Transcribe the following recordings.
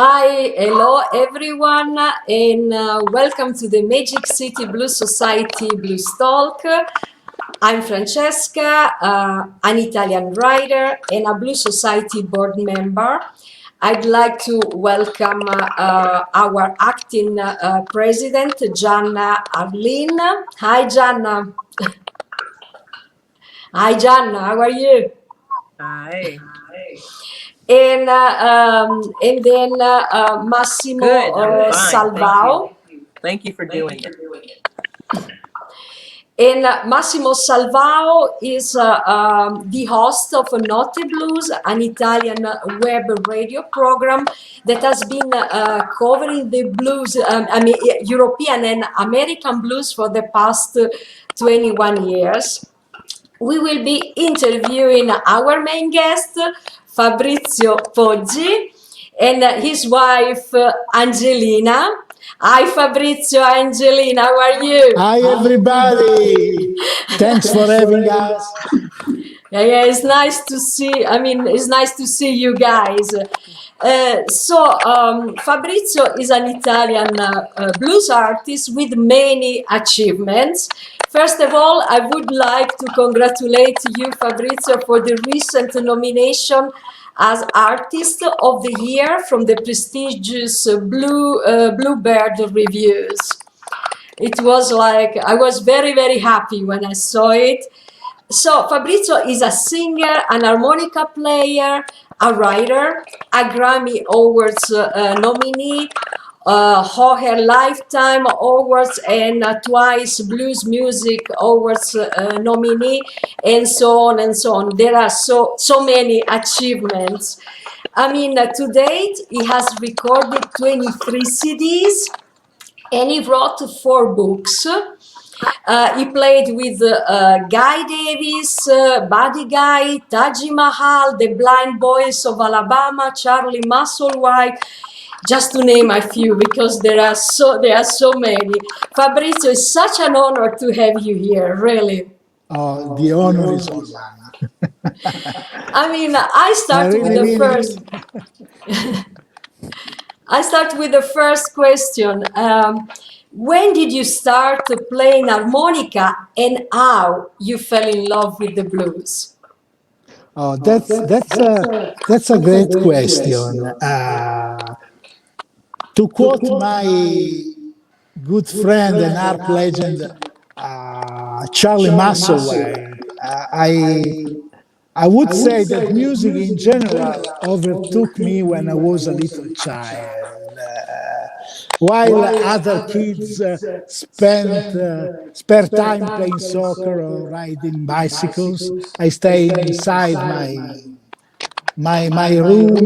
Hi, hello everyone, and welcome to the Magic City Blues Society Blues Talk. I'm Francesca, an Italian writer and a Blues Society board member. I'd like to welcome our acting president, Gianna Arline. Hi, Gianna. Hi, Gianna. How are you? Hi. And then Massimo Good. I'm fine. Thank you. Salvau. Thank you for doing it. And Massimo Salvau is the host of Notte Blues, an Italian web radio program that has been covering the blues, European and American blues for the past 21 years. We will be interviewing our main guest, Fabrizio Poggi, and his wife, Angelina. Hi, Fabrizio, Angelina, how are you? Hi, everybody. Thanks for having us. Yeah, it's nice to see. It's nice to see you guys. Fabrizio is an Italian blues artist with many achievements. First of all, I would like to congratulate you, Fabrizio, for the recent nomination as Artist of the Year from the prestigious Bluebird Reviews. It was like, I was very, very happy when I saw it. So Fabrizio is a singer, an harmonica player, a writer, a Grammy Awards nominee, Hoher Lifetime Awards, and twice Blues Music Awards nominee, and so on and so on. There are so many achievements. To date, he has recorded 23 CDs, and he wrote 4 books. He played with Guy Davis, Buddy Guy, Taji Mahal, the Blind Boys of Alabama, Charlie Musselwhite, just to name a few, because there are so many. Fabrizio, it's such an honor to have you here, really. Oh, the honor is all mine. I start with the first. I start with the first question. When did you start playing harmonica, and how you fell in love with the blues? Oh, that's a great question. To quote my good friend and harp legend, Charlie Musselwhite, I would say that music in general overtook me when I was a little child. While other kids spare time playing soccer or riding bicycles, I stayed inside my room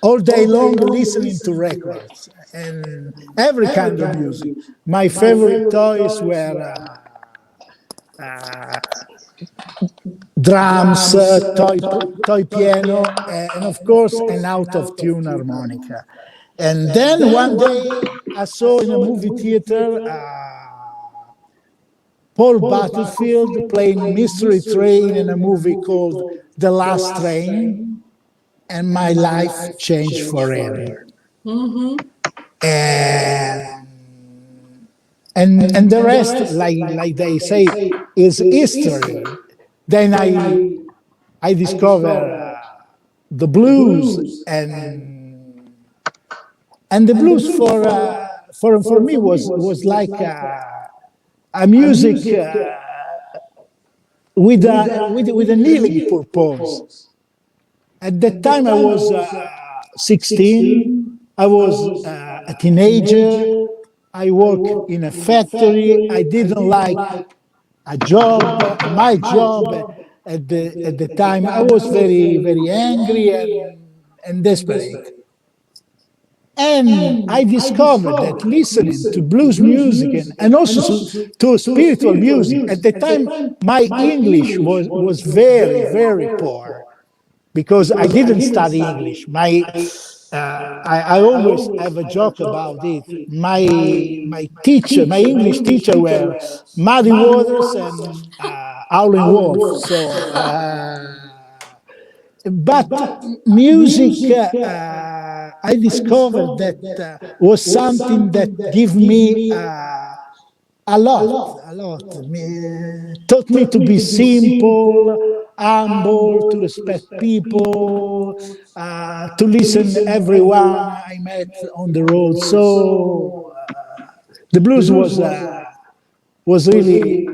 all day long listening to records and every kind of music. My favorite toys were drums, toy piano, and of course an out-of-tune harmonica. And then one day I saw in a movie theater Paul Butterfield playing Mystery Train in a movie called The Last Train, and my life changed forever. And the rest, like they say, is history. Then I discovered the blues, and the blues for me was like a music with a healing purpose. At that time I was 16. I was a teenager. I worked in a factory. I didn't like my job at the time. I was very, very angry and desperate. And I discovered that listening to blues music and also to spiritual music, at the time my English was very, very poor because I didn't study English. I always have a joke about it. My English teacher, were Muddy Waters and Howlin' Wolf. So but music, I discovered that was something that gave me a lot. Taught me to be simple, humble, to respect people, to listen everyone I met on the road. So the blues was really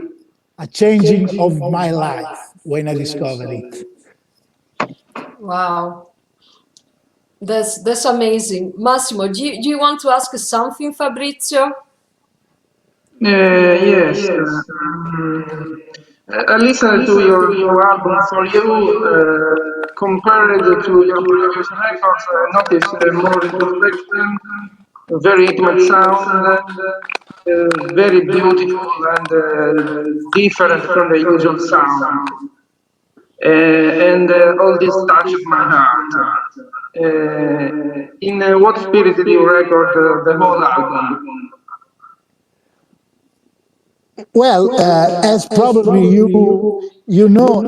a changing of my life when I discovered it. Wow. That's amazing. Massimo, do you want to ask something, Fabrizio? Yes, I listened to your new album for you. Compared to your previous records, I noticed more introspection, a very intimate sound, very beautiful and different from the usual sound. And all this touched my heart. In what spirit did you record the whole album? Well, as probably you know,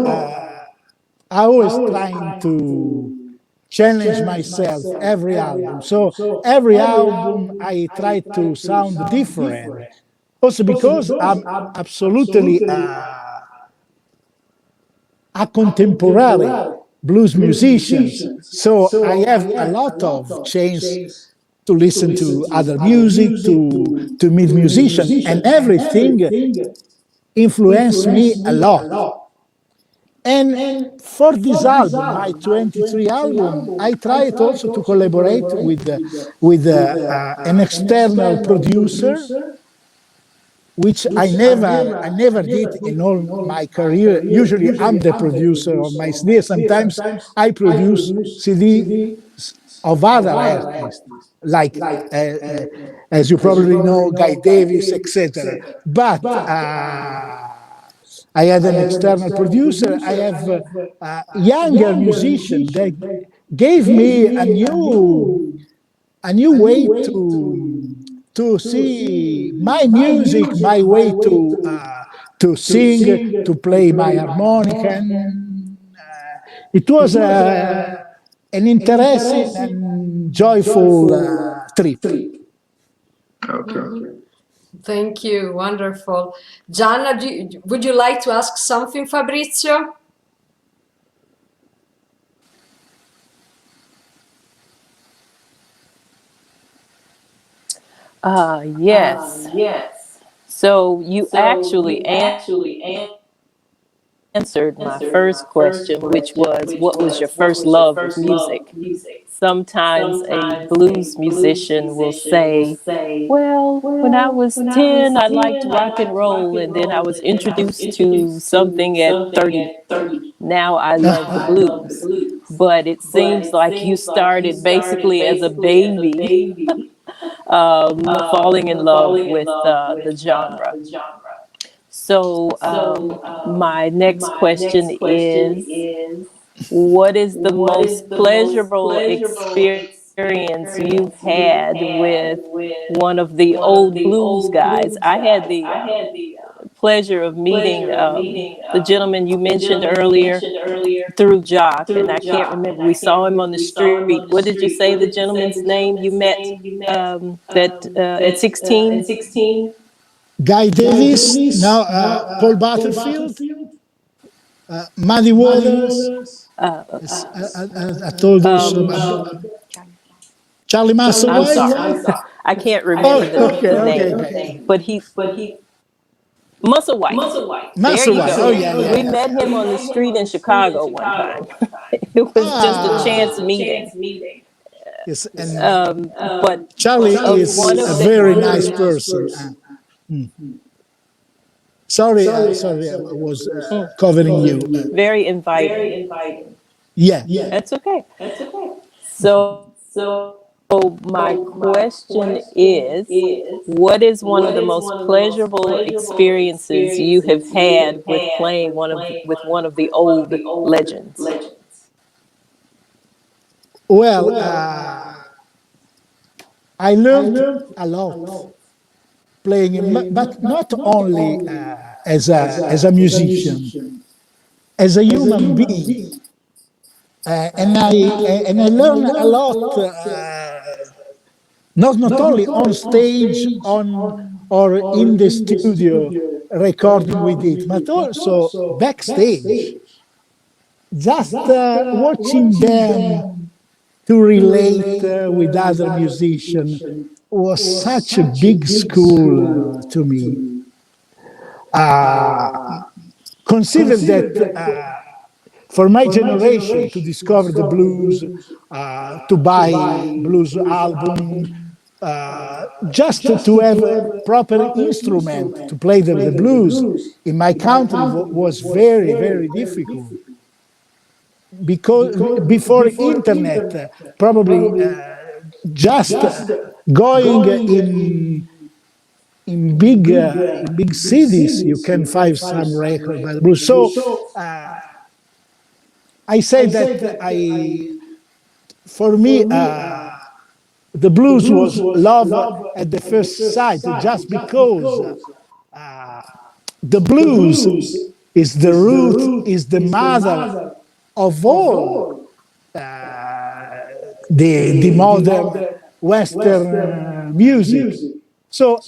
I always trying to challenge myself every album. So every album I try to sound different. Also because I'm absolutely a contemporary blues musicians. So I have a lot of chance to listen to other music, to meet musicians, and everything influenced me a lot. And for this album, my 23 album, I tried also to collaborate with an external producer, which I never did in all my career. Usually, I'm the producer of my CD. Sometimes I produce CD of other artists, like as you probably know, Guy Davis, etc. But I had an external producer. I have a younger musician that gave me a new way to see my music, my way to sing, to play my harmonica, and it was an interesting and joyful trip. Okay. Thank you. Wonderful. Gianna, would you like to ask something, Fabrizio? Yes. So you actually answered my first question, which was, what was your first love of music? Sometimes a blues musician will say, well, when I was 10, I liked rock and roll, and then I was introduced to something at 30. Now I love the blues. But it seems like you started basically as a baby falling in love with the genre. So, my next question is, what is the most pleasurable experience you've had with one of the old blues guys? I had the pleasure of meeting the gentleman you mentioned earlier through Jock, and I can't remember. We saw him on the street. What did you say the gentleman's name you met that at 16? Guy Davis, now Paul Butterfield, Muddy Waters. I told you Charlie I'm Musselwhite. sorry. I can't Oh, remember okay, the okay, name, okay. but Musselwhite. There you Musselwhite. go. Oh, yeah, yeah, We yeah. met him on the street in Chicago one time. It was just a chance meeting. Yes, and But Charlie one is of a the very nice person. Sorry, sorry, I was covering you. very inviting. Yeah. That's okay. So my question is, what is one of the most pleasurable experiences you have had with playing with one of the old legends? Well, I learned a lot playing, but not only as a musician, as a human being. and I learned a lot, not only on stage, on or in the studio recording with it, but also backstage. Just watching them to relate with other musicians was such a big school to me. Uh, Consider that for my generation to discover the blues, to buy blues album, just to have a proper instrument to play the blues in my country was very, very difficult. Because before internet, probably just going in big cities, you can find some record by the blues. So I say that for me, the blues was love at the first sight, just because the blues is the root, is the mother of all the modern Western music. So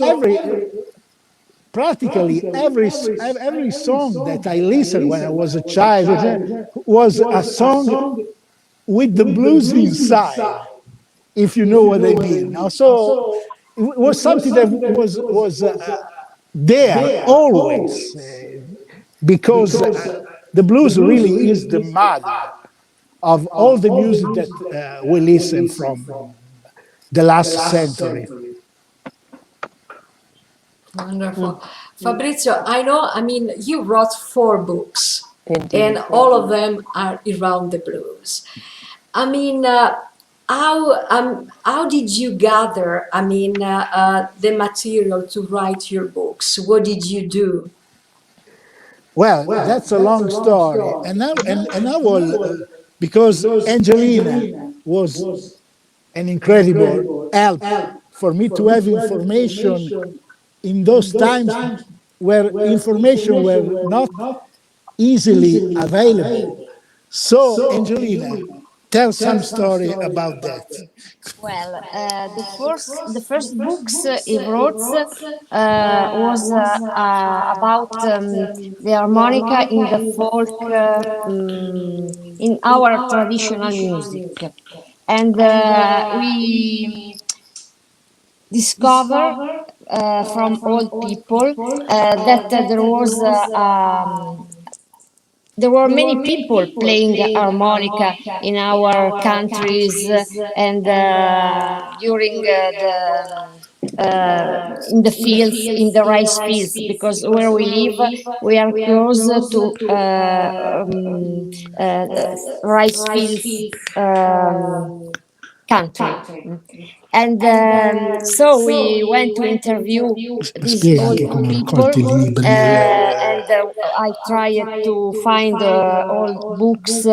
practically every song that I listened when I was a child was a song with the blues inside, if you know what I mean. So it was something that was there always, because the blues really is the mother of all the music that we listen from the last century. Wonderful. Fabrizio, I know, I mean, you wrote 4 books, Indeed. and all of them are around the blues. I mean, how did you gather, I mean, the material to write your books? What did you do? Well, that's a long story, and I will, because Angelina was an incredible help for me to have information in those times where information were not easily available. So, Angelina, tell some story about that. Well, the first books he wrote was about the harmonica in the folk, in our traditional music, and we discover from old people that there were many people playing harmonica in our countries, and during in the fields, in the rice fields, because where we live, we are close to rice fields country. And so we went to interview these Spiega old anche come ho people, raccolto i libri. and I tried to find old books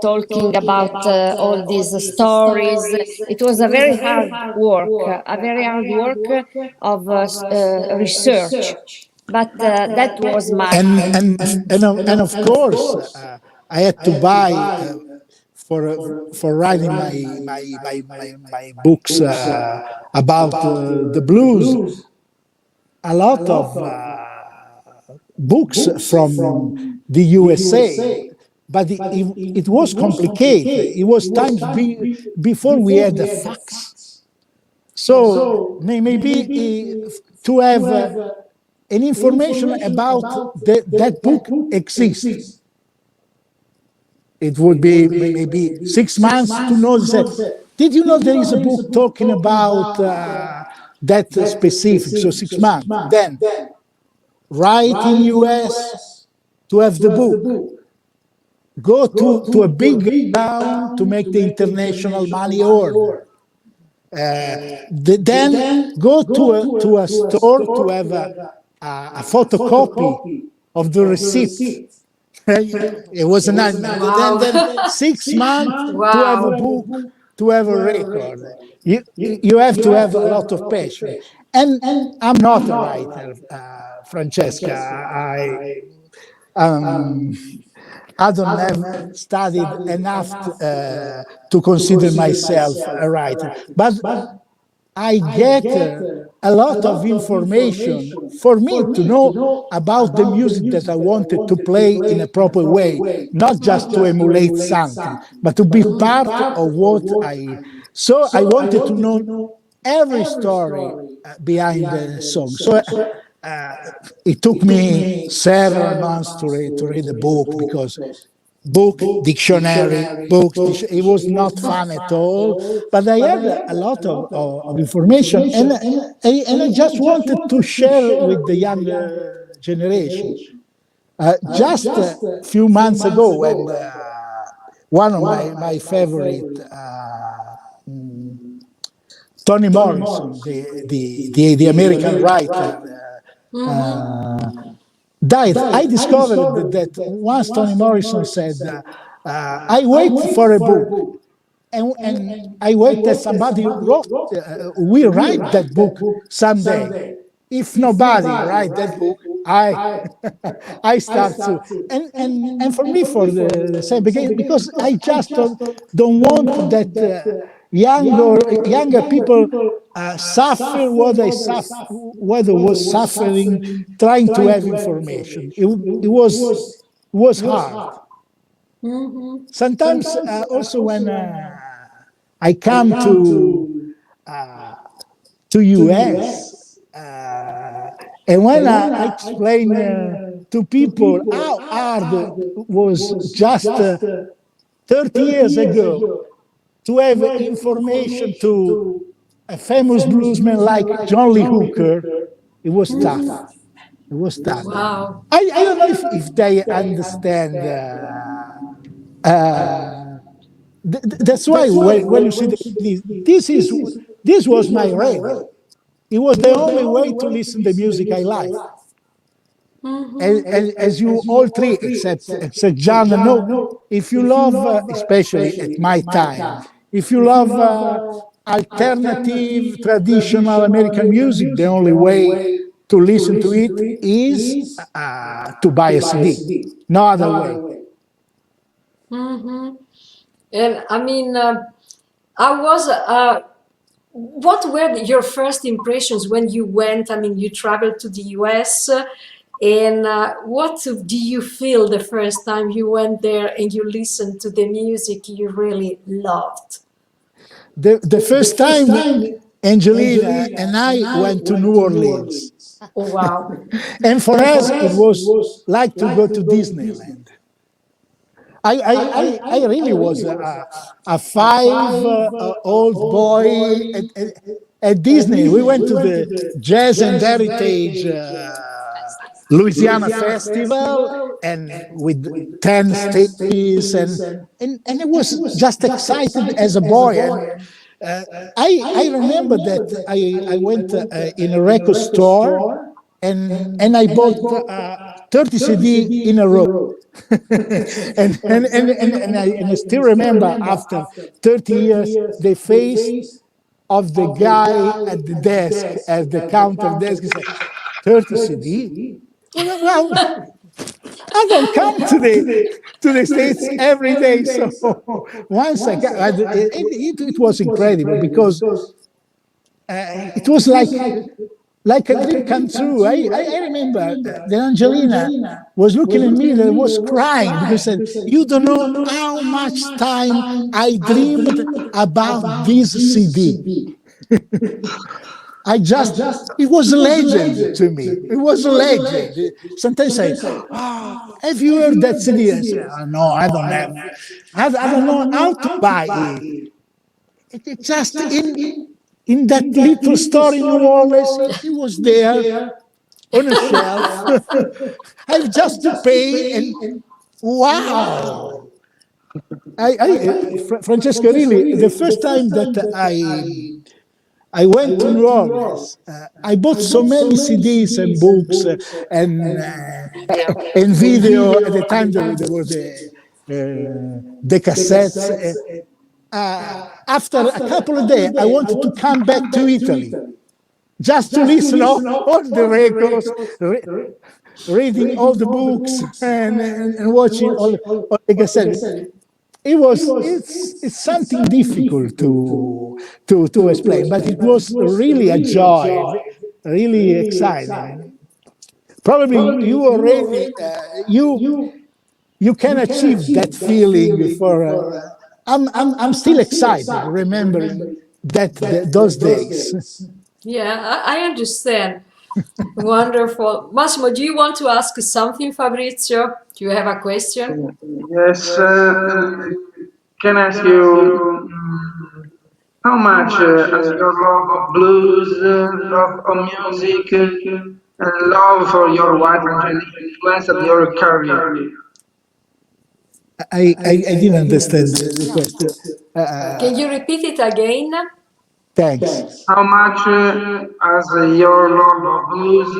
talking about all these stories. It was a very hard work, of research, but that was my. And of course, I had to buy for writing my books about the blues, a lot of books from the USA, but it was complicated. It was times before we had a fax. So maybe to have an information about that book exists, it would be maybe 6 months to know. Did you know there is a book talking about that specific? So 6 months. Then write in US to have the book. Go to a big town to make the international money order. Then go to a store to have a photocopy of the receipt. It was a nightmare. Wow. Then 6 months to have a Wow. book, to have a record. You have to have a lot of passion. And I'm not a writer, Francesca. I don't have studied enough to consider myself a writer, but I get a lot of information for me to know about the music that I wanted to play in a proper way, not just to emulate something, but to be part of what I. So I wanted to know every story behind the song. So it took me several months to read the book, because it was not fun at all, but I had a lot of information, and I just wanted to share with the younger generation. Just a few months ago, when one of my favorite, Toni Morrison, the American writer, died, I discovered that once Toni Morrison said, I wait for a book, and I wait that somebody will write that book someday. If nobody write that book, I I start to, and for me, for the same, because I just don't want that younger people suffer what I was suffering trying to have information. It was hard. Sometimes also when I come to US, and when I explain to people how hard it was just 30 years ago to have information to a famous bluesman like John Lee Hooker, it was tough. It was tough. Wow. I don't know if they understand. That's why when you see this was my radio. It was the only way to listen to the music I like. As you all three, except Gianna, know, if you love, especially at my time, if you love alternative, traditional American music, the only way to listen to it is to buy a CD. No other way. And I mean, what were your first impressions when you went? I mean, you traveled to the US, and what do you feel the first time you went there and you listened to the music you really loved? The first time Angelina and I went to New Orleans. Oh, wow. And for us, it was like to go to Disneyland. I really was a 5-old boy at Disney. We went to the Jazz and Heritage Louisiana Festival, and with 10 stages, and I was just excited as a boy. And I remember that I went in a record store, and I bought 30 CD in a row. and I still remember, after 30 years, the face of the guy at the desk, at the counter desk. He said, 30 CD? Well, I don't come to the States every day. So once I got, it was incredible, because it was like a dream come true. I remember that Angelina was looking at me and was crying, because she said, you don't know how much time I dreamed about this CD. It was a legend to me. It was a legend. Sometimes I say, have you heard that CD? I say, oh, no, I don't have. I don't know how to buy it. It's just in that little store in New Orleans. It was there on a shelf. I have just to pay, and wow. Francesca, really, the first time that I went to New Orleans, I bought so many CDs and books and video. At the time there were the cassettes. After a couple of days, I wanted to come back to Italy just to listen all the records, reading all the books and watching all the cassettes. It's something difficult to explain, but it was really a joy, really exciting. Probably you already you can achieve that feeling for. I'm still excited remembering those days. Yeah, I understand. Wonderful. Massimo, do you want to ask something, Fabrizio? Do you have a question? Yes, can I ask you how much has your love of blues, love of music, and love for your wife Angelina influenced your career? I didn't understand the question. Can you repeat it again? Thanks. How much has your love of blues,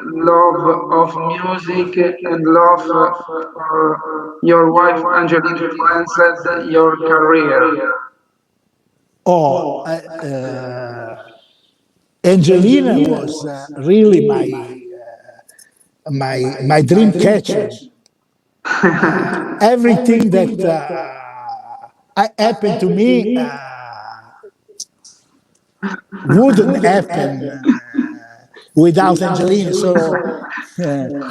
love of music, and love for your wife Angelina influenced your career? Oh, Angelina was really my dream catcher. Everything that happened to me wouldn't happen without Angelina. So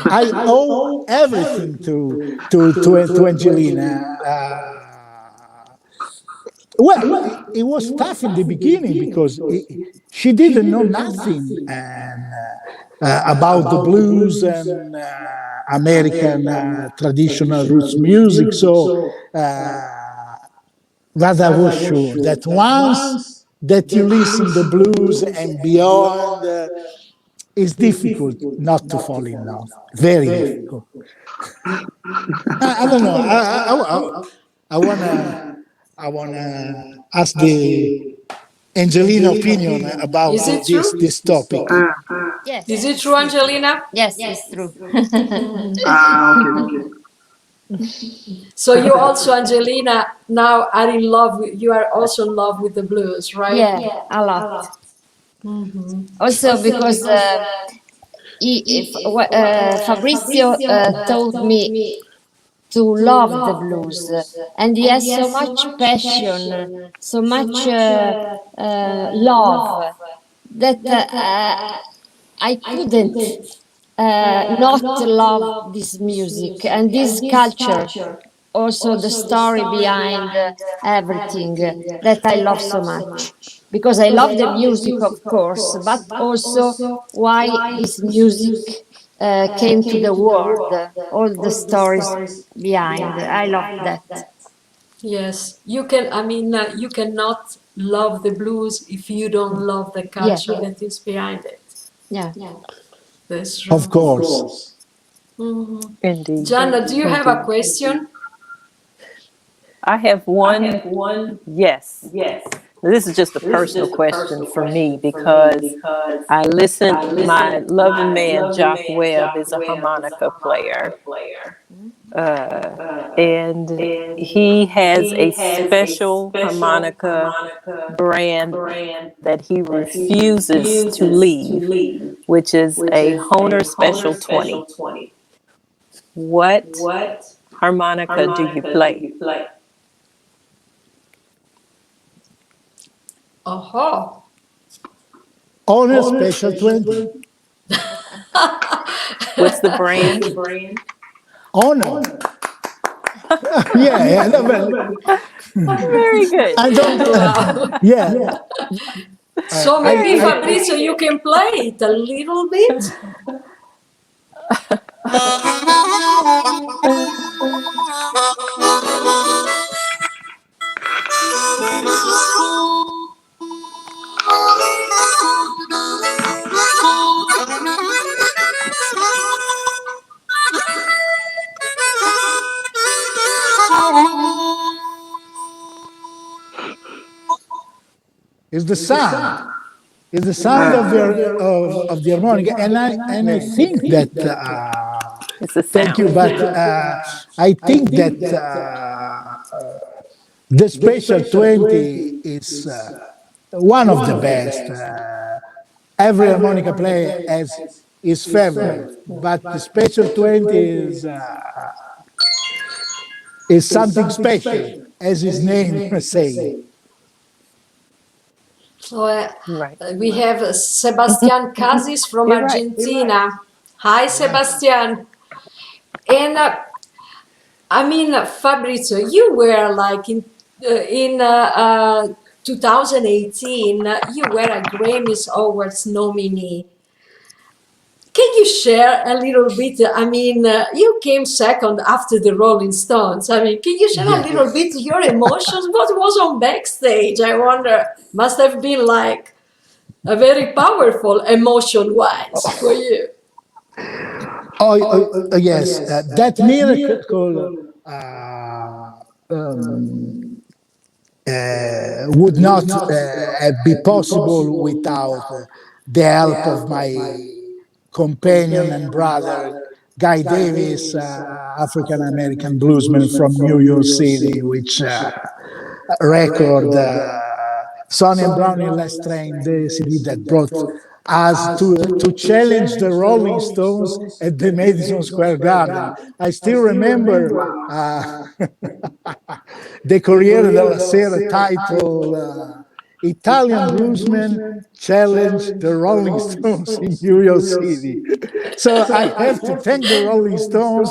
I owe everything to Angelina. Well, it was tough in the beginning because she didn't know nothing about the blues and American traditional roots music. So, but I was sure that once that you listen the blues and beyond, it's difficult not to fall in love. Very difficult. I don't know. I wanna I wanna ask the Angelina opinion about Is it true? this topic. Yes, Is it it's true, true. Angelina? Yes, it's true. Okay, okay. So you also, Angelina, now are in love with, you are also in love with the blues, right? Yeah, a lot. Also because Fabrizio taught me to love the blues, and he has so much passion, so much love that I couldn't not love this music and this culture, also the story behind everything that I love so much. Because I love the music, of course, but also why this music came to the world, all the stories behind. I love that. Yes, you can. I mean, you cannot love the blues if you don't love the Yeah, culture that is behind it. yeah. That's true. Of course. Indeed. Gianna, do you have a Indeed. question? I have one yes. This is just a personal question for me because I listened, my loving man, Jock Webb, is a harmonica player. And he has a special harmonica brand that he refuses to leave, which is a Honer Special 20. What harmonica do you play? Oh, Honor Special 20. What's the brand? Honor. Yeah, no, but Very good. I don't. wow. Yeah, So maybe Fabrizio, you can play it a little bit. it's the sound. It's the sound of the harmonica, and I think that. It's a Thank you, sound. but I think that the Special 20 is one of the best. Every harmonica player has his favorite, but the Special 20 is something special, as his name say. So Right. we have Sebastian Casis from You're right. Argentina. Hi, Sebastian. And I mean, Fabrizio, you were like in 2018, you were a Grammys Awards nominee. Can you share a little bit? I mean, you came second after the Rolling Stones. I mean, can you share a Yeah. little bit your emotions? What was on backstage? I wonder. Must have been like a very powerful emotion-wise for you. Yes, that miracle um, would not be possible without the help of my companion and brother, Guy Davis, African American bluesman from New York City, which record Sonny and Brownie Last Train, the CD that brought us to challenge the Rolling Stones at the Madison Square Garden. I still remember the Corriere della Sera title, Italian bluesmen challenge the Rolling Stones in New York City. So I have to thank the Rolling Stones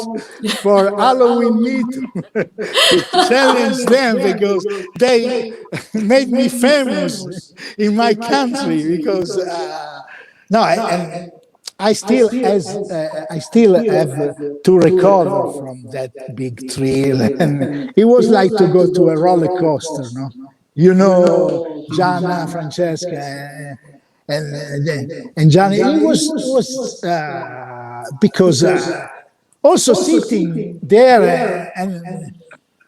for allowing me to challenge them, because they made me famous in my country. Because no, and I still have to recover from that big thrill, and it was like to go to a roller coaster, no? You know, Gianna, Francesca, and Gianni. It was because also sitting there, and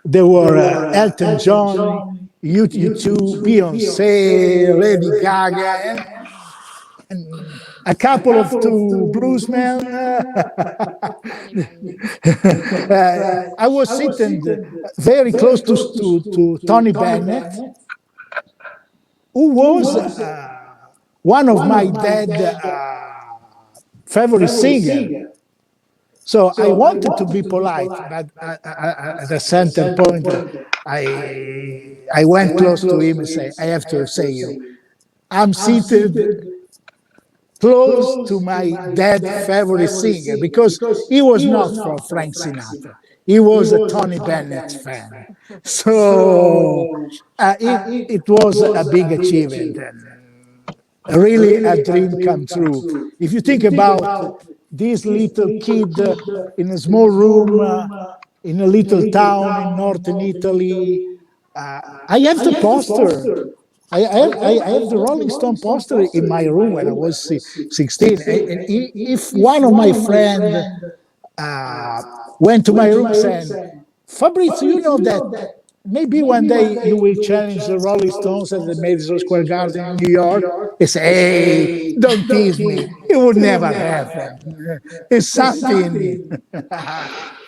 there were Elton John, U2, Beyonce, Lady Gaga, and a couple of two bluesmen. I was sitting very close to Tony Bennett, who was one of my dad favorite singer. So I wanted to be polite, but at a center point, I went close to him and say, I have to say you, I'm seated close to my dad favorite singer, because he was not from Frank Sinatra. He was a Tony Bennett fan. So it was a big achievement, and really a dream come true. If you think about this little kid in a small room in a little town in northern Italy, I have the poster. I have the Rolling Stone poster in my room when I was 16. And if one of my friends went to my room saying, Fabrizio, you know that maybe one day you will challenge the Rolling Stones at the Madison Square Garden in New York. He said, hey, don't tease me. It would never happen. It's something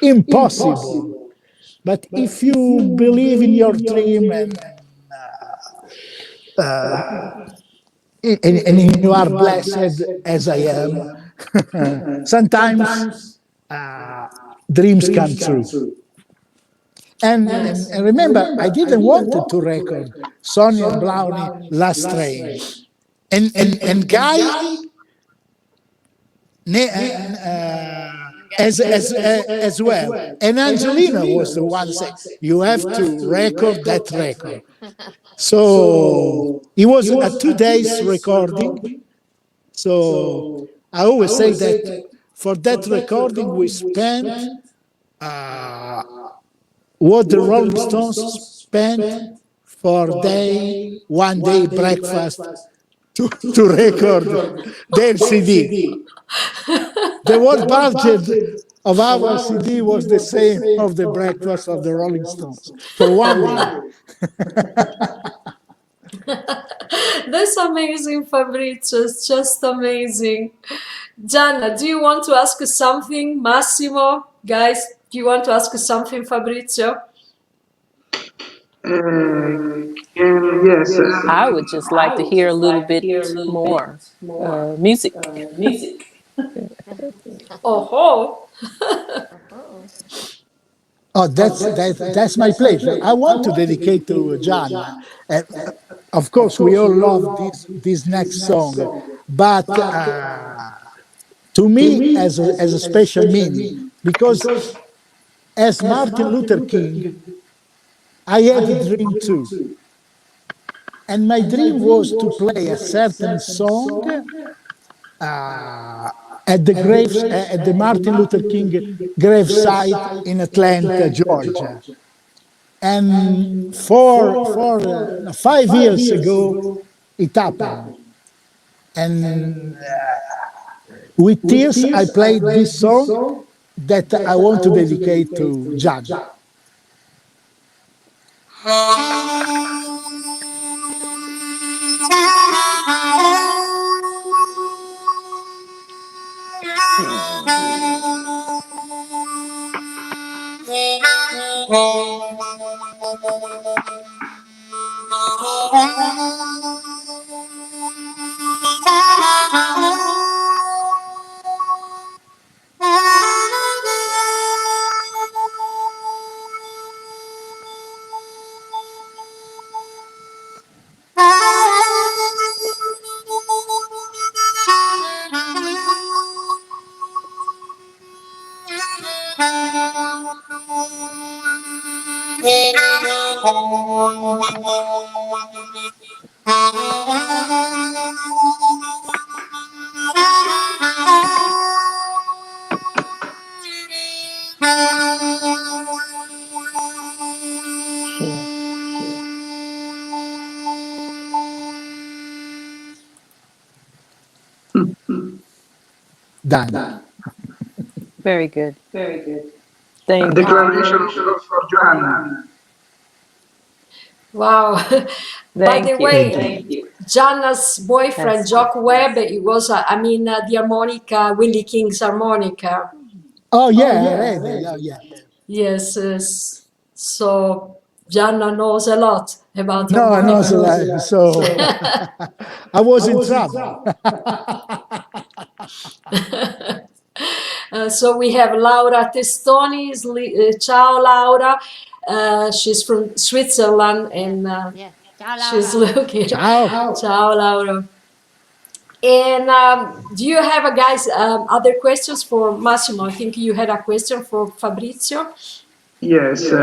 impossible. But if you believe in your dream, and you are blessed as I am, sometimes dreams come true. And remember, I didn't want to record Sonny and Brownie Last Train. And Guy, as well. And Angelina was the one saying, you have to record that record. So it was a 2 days recording. So I always say that for that recording we spent what the Rolling Stones spent for one day breakfast to record their CD. The word budget of our CD was the same of the breakfast of the Rolling Stones for one day. That's amazing, Fabrizio. It's just amazing. Gianna, do you want to ask something? Massimo, guys, do you want to ask something, Fabrizio? Yes. I would just like to hear a little bit more music. Oh, Oh, that's my pleasure. I want to dedicate to Gianna. Uh, of course, we all love this next song, but to me, as a special meaning, because as Martin Luther King, I had a dream too, and my dream was to play a certain song at the graves at the Martin Luther King gravesite in Atlanta, Georgia. And for 5 years ago, it happened. And with tears, I played this song that I want to dedicate to Gianna. Done. Very good. A Thank you. declaration of love for Gianna. wow. By the Thank you. Thank way, you. Gianna's boyfriend, That's good. Jock Webb, it was, the harmonica, Willie King's harmonica. Oh yeah, ready. Oh yeah. Yes, yes. So Gianna knows a lot about No, I know harmonica. so I was in trouble. So we have Laura Testoni. Ciao, Laura. She's from Switzerland and Yeah. Ciao, she's Laura. looking. Ciao. Ciao, Laura. And do you have, guys, other questions for Massimo? I think you had a question for Fabrizio. Yes, you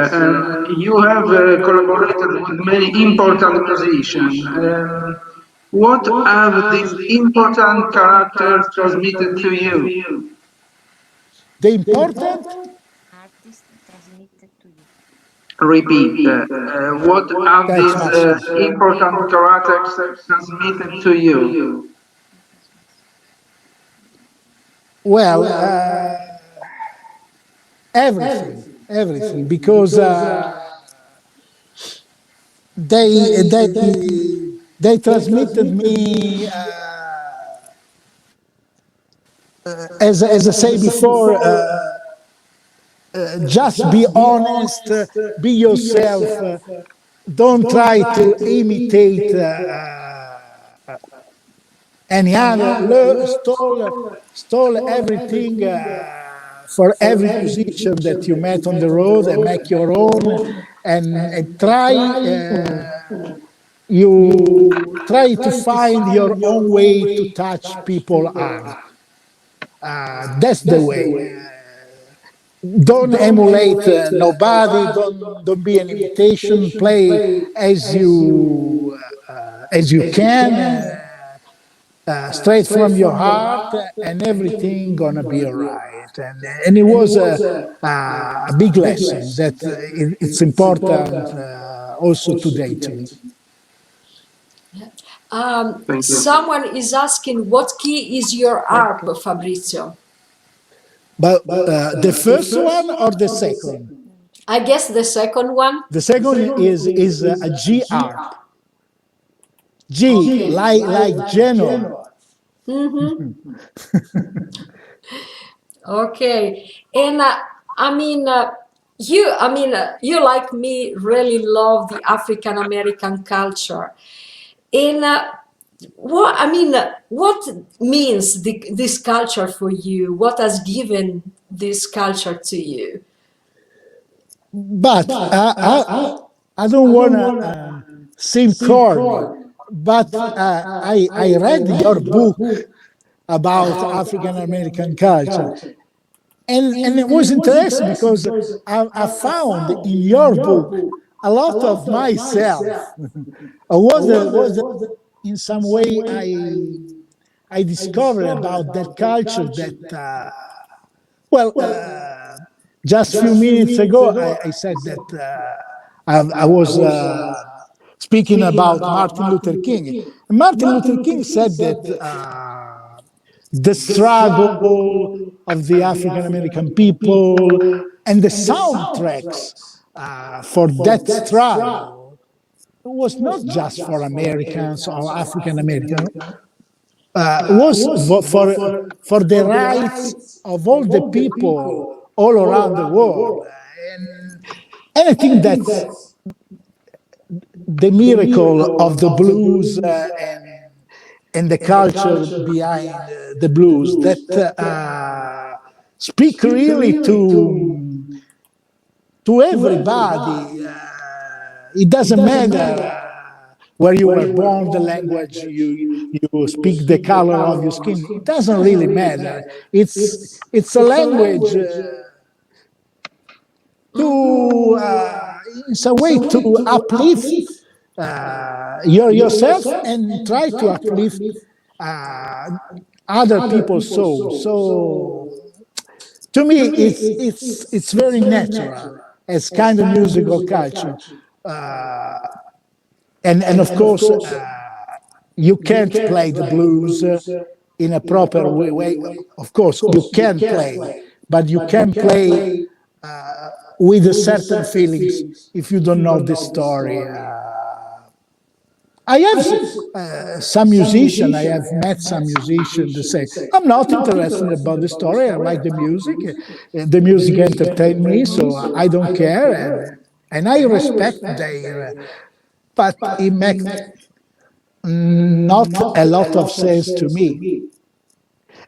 have collaborated with many important musicians. What have these important characters transmitted to you? The important Artist transmitted to you. Repeat. What have thanks, these Massimo. important characters transmitted to you? Well, everything, because they transmitted me as I say before. Just be honest, be yourself. Don't try to imitate any other. Stole everything for every musician that you met on the road and make your own, and you try to find your own way to touch people art. That's the way. Don't emulate nobody. Don't be an imitation. Play as you can, straight from your heart, and everything gonna be all right. And it was a big lesson that it's important also today to me. Thank you. Someone is asking, what key is your harp, Fabrizio? But the first one or the second? I guess the second one. The second is a G harp. G Okay. like Genoa. Okay. And you like me really love the African American culture. And What I mean, what means this culture for you? What has given this culture to you? But I don't want to seem corny, but I read your book about African American culture. And it was interesting because I found in your book a lot of myself. Was in some way I discovered about that culture that well, just a few minutes ago, I said that I was speaking about Martin Luther King. Martin Luther King said that the struggle of the African American people and the soundtracks for that struggle was not just for Americans or African Americans, was for the rights of all the people all around the world. And I think that's the miracle of the blues and the culture behind the blues that speak really to everybody. It doesn't matter where you were born, the language you speak, the color of your skin. It doesn't really matter. It's a language to it's a way to uplift yourself and try to uplift uh, other people's souls. So to me, it's very natural as kind of musical culture, and of course you can't play the blues in a proper way. Of course, you can play, but you can play with a certain feelings if you don't know the story. I have some musician. I have met some musicians that say, "I'm not interested about the story. I like the music. The music entertained me, so I don't care." And I respect their, but it makes not a lot of sense to me.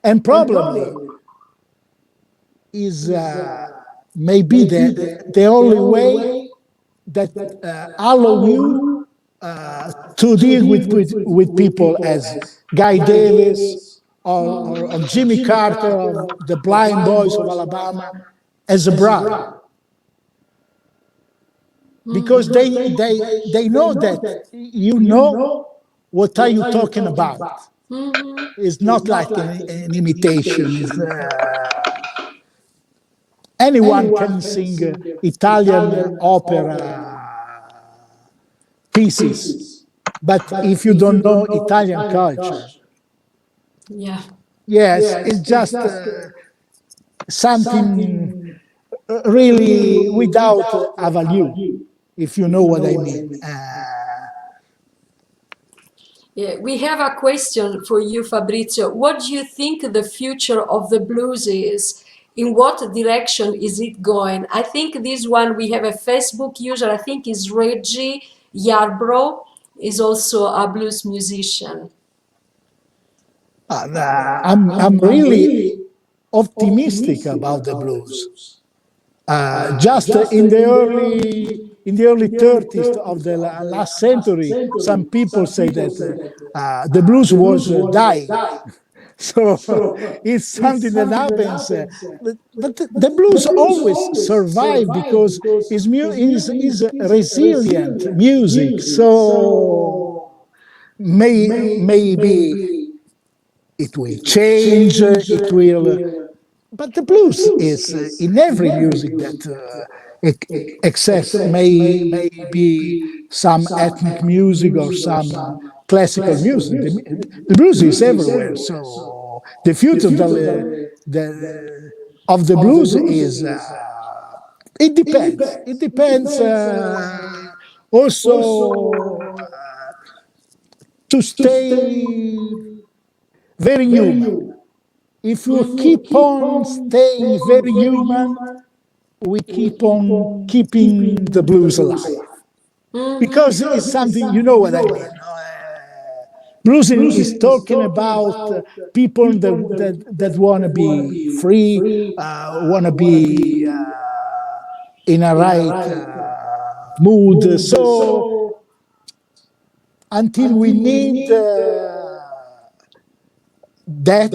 And probably is maybe the only way that allow you to deal with people as Guy Davis or Jimmy Carter of the Blind Boys of Alabama as a brother, because they know that you know what are you talking about. It's not like an imitation. It's, anyone can sing Italian opera pieces, but if you don't know Italian culture, Yeah. yes, it's just something really without a value, if you know what I mean. Yeah, we have a question for you, Fabrizio. What do you think the future of the blues is? In what direction is it going? I think this one, we have a Facebook user, I think is Reggie Yarbrough, is also a blues musician. I'm really optimistic about the blues. Just in the early 30s of the last century, some people say that the blues was dying. So it's something that happens. But the blues always survive because is resilient music. So maybe it will change. It will. But the blues is in every music that except maybe some ethnic music or some classical music. The blues is everywhere. So the future of the blues is it depends. It depends also to stay very human. If we keep on staying very human, we keep on keeping the blues alive. Because it's something, you know what I mean. Blues is talking about people that want to be free, want to be in a right mood. So until we need that,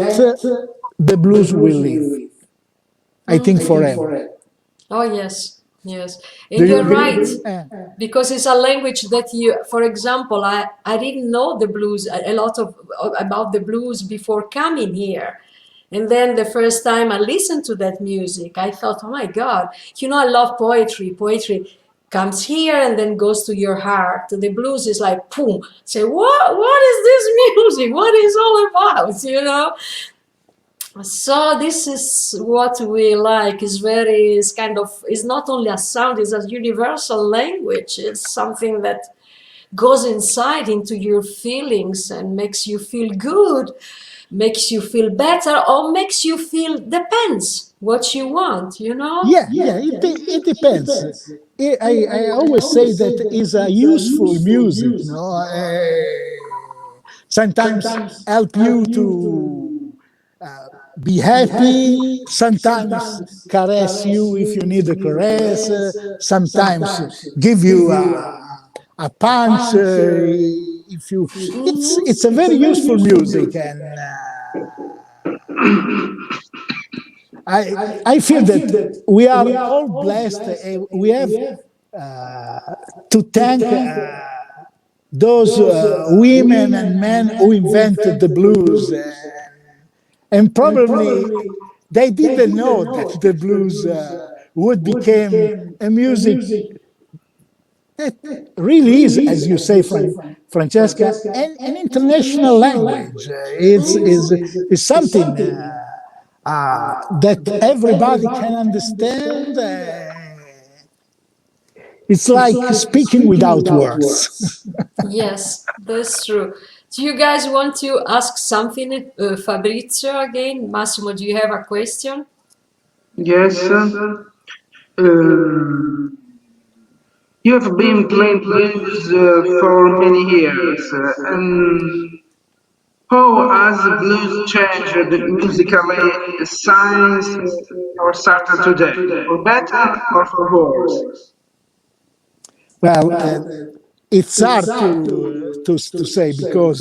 the blues will live, I think, forever. Oh, yes, yes. Do And you you're agree? right, because it's a language that you, for example, I didn't know the blues, a lot of about the blues before coming here. And then the first time I listened to that music, I thought, oh my God, I love poetry. Poetry comes here and then goes to your heart. The blues is like, boom, say, what is this music? What is all about, So this is what we like. It's kind of, it's not only a sound, it's a universal language. It's something that goes inside into your feelings and makes you feel good, makes you feel better, or makes you feel, depends what you want. Yeah, it depends. I always say that is a useful music, no? Sometimes help you to be happy, sometimes caress you if you need a caress, sometimes give you a punch if you. It's a very useful music, and I feel that we are all blessed. We have to thank those women and men who invented the blues, and probably they didn't know that the blues would become a music that really is, as you say, Francesca, an international language. It's something that everybody can understand. It's like speaking without words. Yes, that's true. Do you guys want to ask something, Fabrizio, again? Massimo, do you have a question? Yes. You have been playing blues for many years, and how has blues changed musically since or started today? For better or for worse? Well, it's hard to say because,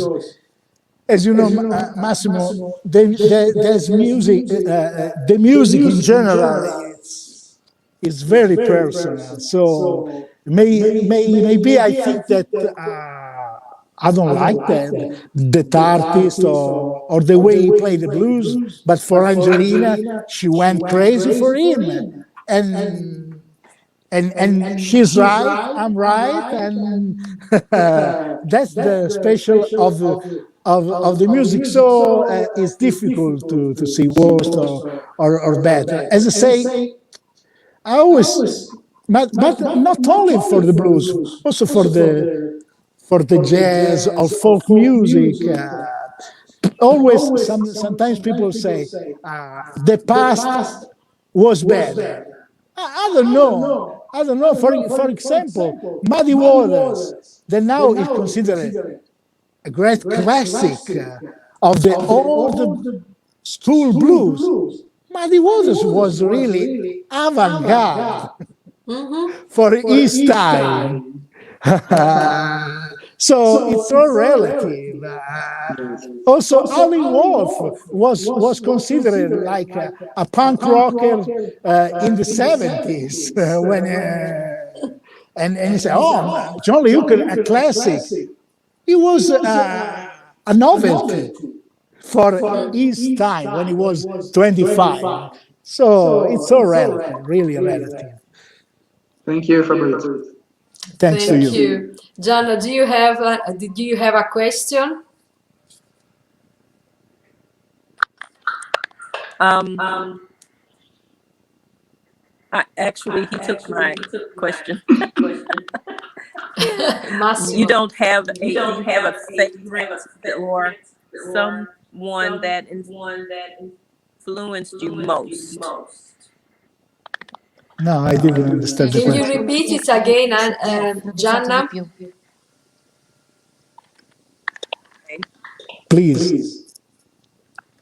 as you know, Massimo, there's music. The music in general is very personal. So maybe I think that I don't like that artist or the way he played the blues. But for Angelina, she went crazy for him, and and she's right, I'm right, and that's the special of the music. So it's difficult to see worst or bad. As I say, I always, but not only for the blues, also for the jazz or folk music. Always, sometimes people say the past was better. I don't know. I don't know. For example, Muddy Waters, that now is considered a great classic of the old school blues. Muddy Waters was really avant-garde for his time. So it's all relative. Also, Howlin' Wolf was considered like a punk rocker in the 70s when and he said, "Oh, John Lee Hooker, a classic." He was a novelty for his time when he was 25. So it's all relative, really relative. Thank you, Fabrizio. Thanks to Thank you. you. Gianna, do you have a question? Actually, he took my question. You Massimo. don't have a, do you have a favorite or someone that influenced you most? No, I didn't understand the Can you question. repeat it again, Pronunciato di Gianna? più. Please.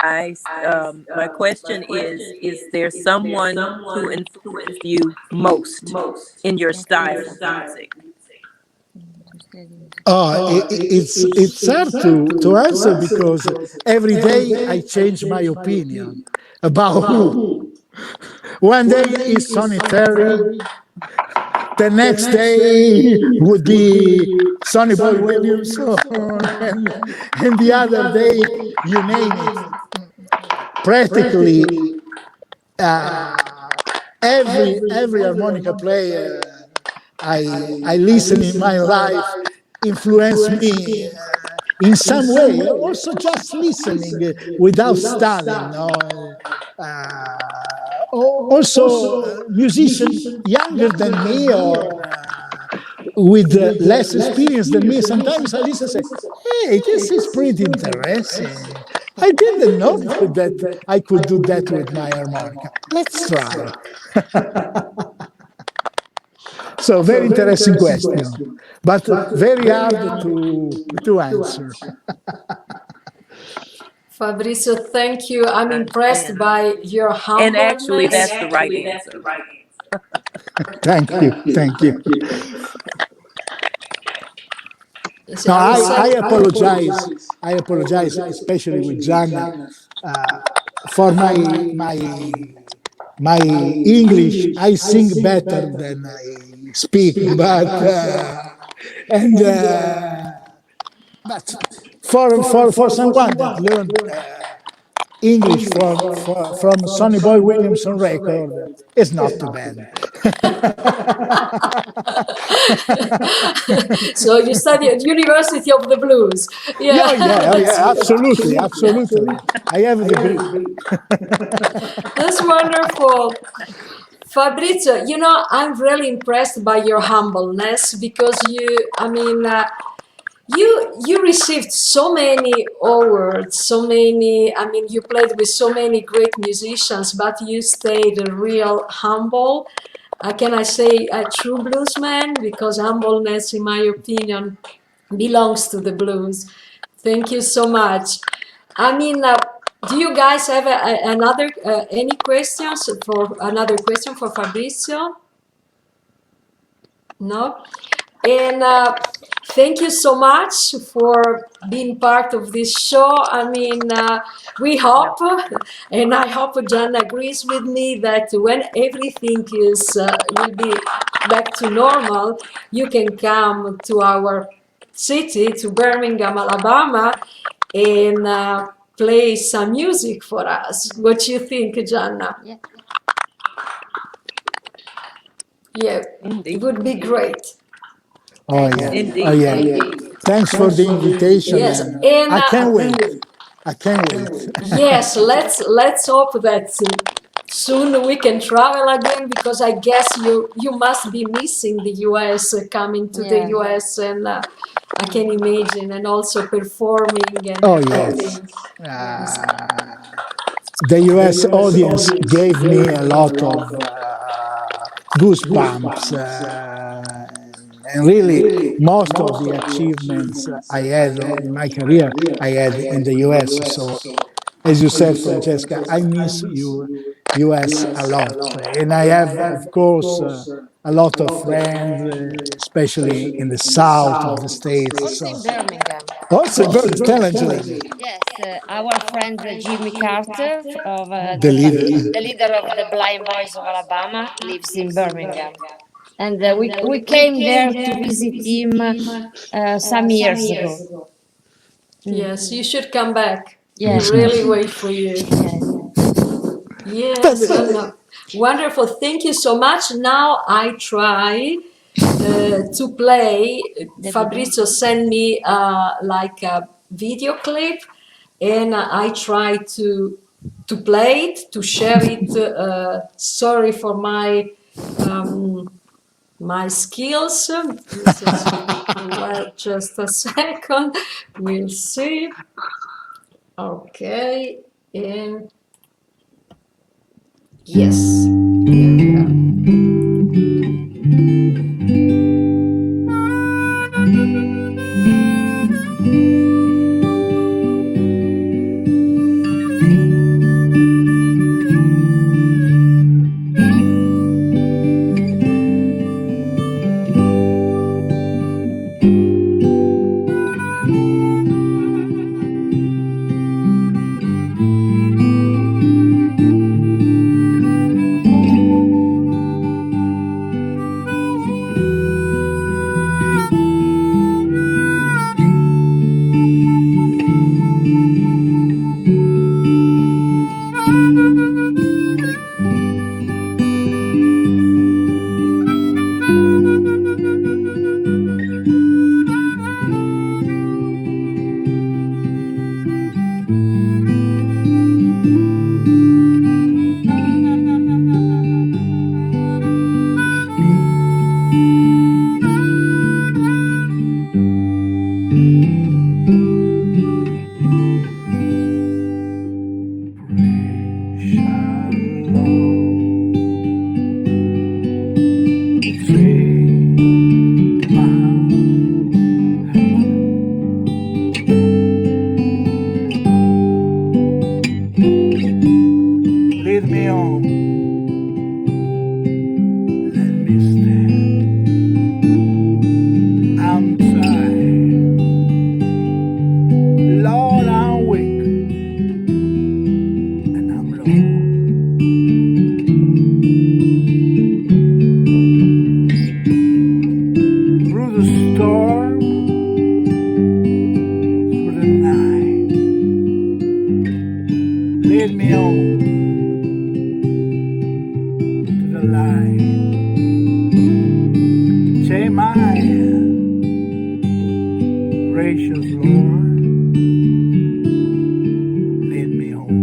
My question is there someone who influenced you most in your style of music? It's hard to answer because every day I change my opinion about who. One day is Sonny Terry, the next day would be Sonny Boy Williamson, and the other day, you name it. Practically every harmonica player I listen in my life influenced me in some way. Also, just listening without studying. No? Also, musician younger than me or with less experience than me. Sometimes I listen and say, "Hey, this is pretty interesting. I didn't know that I could do that with my harmonica. Let's try." So very interesting question, but very hard to answer. Fabrizio, thank you. I'm impressed by your humbleness. And actually, that's the right answer. Thank you. Thank you. No, I apologize. I apologize, especially with Gianna, for my English. I sing better than I speak, but and but for someone that learned English from Sonny Boy Williamson record, it's not too bad. So you study at University of the Blues. Yeah, absolutely. I have a degree. That's wonderful. Fabrizio, I'm really impressed by your humbleness because you received so many awards, you played with so many great musicians, but you stayed real humble. Can I say a true bluesman? Because humbleness, in my opinion, belongs to the blues. Thank you so much. Do you guys have any questions for another question for Fabrizio? No? And thank you so much for being part of this show. We hope, and I hope Gianna agrees with me, that when everything will be back to normal, you can come to our city, to Birmingham, Alabama, and play some music for us. What do you think, Gianna? Yeah, it would be great. Oh yeah. Thanks for the invitation. Yes, and I can't wait. I can't wait. Yes, let's hope that soon we can travel again, because I guess you must be missing the US, coming to the US, and I can imagine, and also performing and everything. The US audience gave me a lot of goosebumps. And really, most of the achievements I had in my career, I had in the US. So, as you said, Francesca, I miss US a lot. And I have, of course, a lot of friends, especially in the south of the States. Also in Birmingham. Also, tell Angelina. Yes, our friend Jimmy Carter, of The leader. the leader of the Blind Boys of Alabama, lives in Birmingham. And we came there to visit him some years ago. Yes, you should come back. Yes. We really wait for you. Yes, wonderful. Thank you so much. Now I try to play. Fabrizio sent me like a video clip, and I try to play it, to share it. Sorry for my my skills. This is, well, just a second. We'll see. Okay, and yes, here we are. gracious Lord, lead me home.